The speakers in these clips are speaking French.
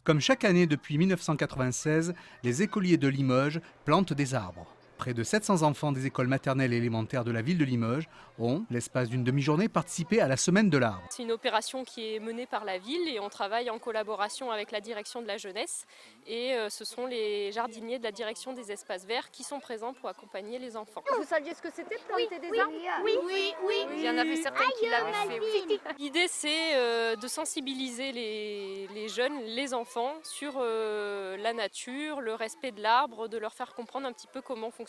Comme chaque année depuis 1996, les écoliers de Limoges plantent des arbres. Près de 700 enfants des écoles maternelles et élémentaires de la ville de Limoges ont, l'espace d'une demi-journée, participé à la semaine de l'arbre. C'est une opération qui est menée par la ville et on travaille en collaboration avec la direction de la jeunesse. Et ce sont les jardiniers de la direction des espaces verts qui sont présents pour accompagner les enfants. Vous saviez ce que c'était de planter des arbres? Oui. Il y en avait certains qui l'avaient fait. Oui. L'idée c'est de sensibiliser les jeunes, les enfants sur la nature, le respect de l'arbre, de leur faire comprendre un petit peu comment fonctionne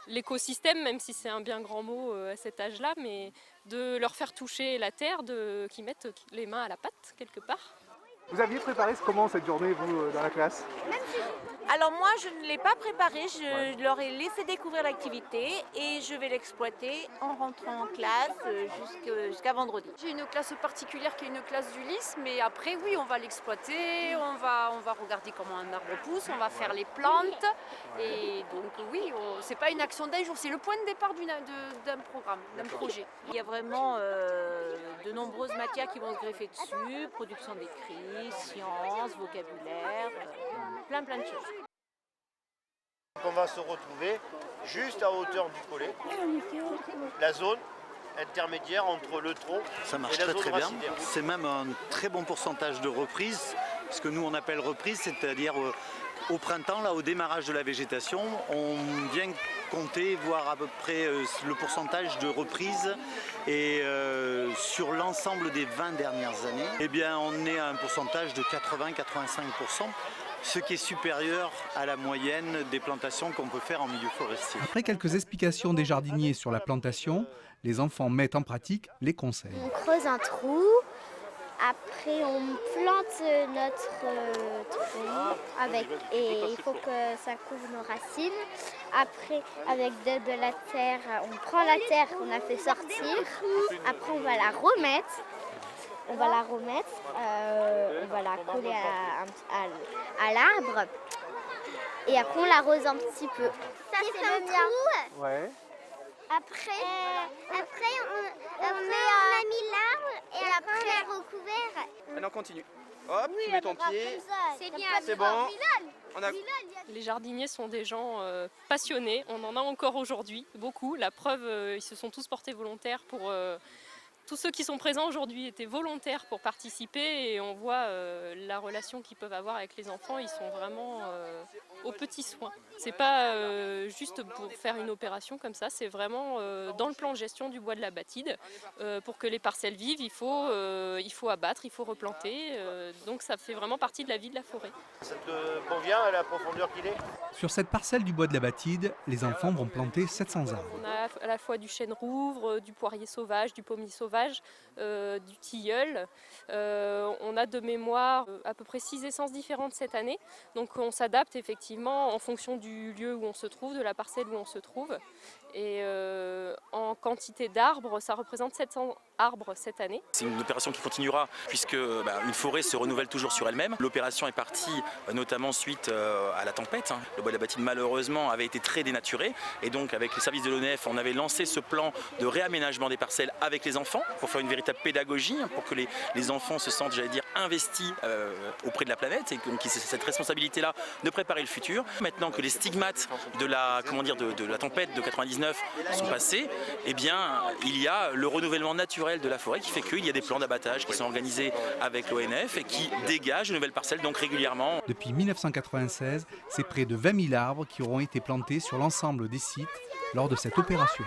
l'écosystème, même si c'est un bien grand mot à cet âge-là, mais de leur faire toucher la terre, qu'ils mettent les mains à la pâte quelque part. Vous aviez préparé comment cette journée, vous, dans la classe? Alors moi, je ne l'ai pas préparé, je leur ai laissé découvrir l'activité et je vais l'exploiter en rentrant en classe jusqu'à vendredi. J'ai une classe particulière qui est une classe d'Ulysse, mais après oui, on va l'exploiter, on va regarder comment un arbre pousse, on va faire les plantes. Et donc oui, c'est pas une action d'un jour, c'est le point de départ d'un programme, d'un projet. Il y a vraiment de nombreuses matières qui vont se greffer dessus, production d'écrits, sciences, vocabulaire, plein de choses. On va se retrouver juste à hauteur du collet, la zone intermédiaire entre le tronc ça marche et la zone très bien. racinaire. C'est même un très bon pourcentage de reprise, ce que nous on appelle reprise, c'est-à-dire au printemps, là, au démarrage de la végétation, on vient compter, voir à peu près le pourcentage de reprise. Et sur l'ensemble des 20 dernières années, eh bien, on est à un pourcentage de 80-85%, ce qui est supérieur à la moyenne des plantations qu'on peut faire en milieu forestier. Après quelques explications des jardiniers sur la plantation, les enfants mettent en pratique les conseils. On creuse un trou. Après, on plante notre tronc et il faut que ça couvre nos racines. Après, avec de la terre, on prend la terre qu'on a fait sortir. Après, on va la remettre. On va la coller à l'arbre. Et après, on l'arrose un petit peu. Ça, c'est le mien. Ouais. Après, on a mis l'arbre et après on l'a recouvert. Maintenant, continue. Hop, tu mets ton pied. C'est bien. C'est bon. Les jardiniers sont des gens passionnés, on en a encore aujourd'hui, beaucoup. La preuve, ils se sont tous portés volontaires pour... Tous ceux qui sont présents aujourd'hui étaient volontaires pour participer et on voit la relation qu'ils peuvent avoir avec les enfants, ils sont vraiment aux petits soins. C'est pas juste pour faire une opération comme ça, c'est vraiment dans le plan de gestion du bois de la Batide. Pour que les parcelles vivent, il faut abattre, il faut replanter, donc ça fait vraiment partie de la vie de la forêt. Ça te convient à la profondeur qu'il est? Sur cette parcelle du bois de la Batide, les enfants vont planter 700 arbres. On a à la fois du chêne-rouvre, du poirier sauvage, du pommier sauvage, du tilleul. On a de mémoire à peu près 6 essences différentes cette année. Donc on s'adapte effectivement en fonction du lieu où on se trouve, de la parcelle où on se trouve. Et en quantité d'arbres, ça représente 700 arbres cette année. C'est une opération qui continuera puisque une forêt se renouvelle toujours sur elle-même. L'opération est partie notamment suite à la tempête. Le bois de la Batide malheureusement avait été très dénaturé et donc avec les services de l'ONF, on avait lancé ce plan de réaménagement des parcelles avec les enfants pour faire une véritable pédagogie, pour que les enfants se sentent, j'allais dire, investis auprès de la planète et qu'ils aient cette responsabilité-là de préparer le futur. Maintenant que les stigmates de la tempête de 99 sont passés, eh bien, il y a le renouvellement naturel de la forêt qui fait qu'il y a des plans d'abattage qui sont organisés avec l'ONF et qui dégagent de nouvelles parcelles donc régulièrement. Depuis 1996, c'est près de 20 000 arbres qui auront été plantés sur l'ensemble des sites lors de cette opération.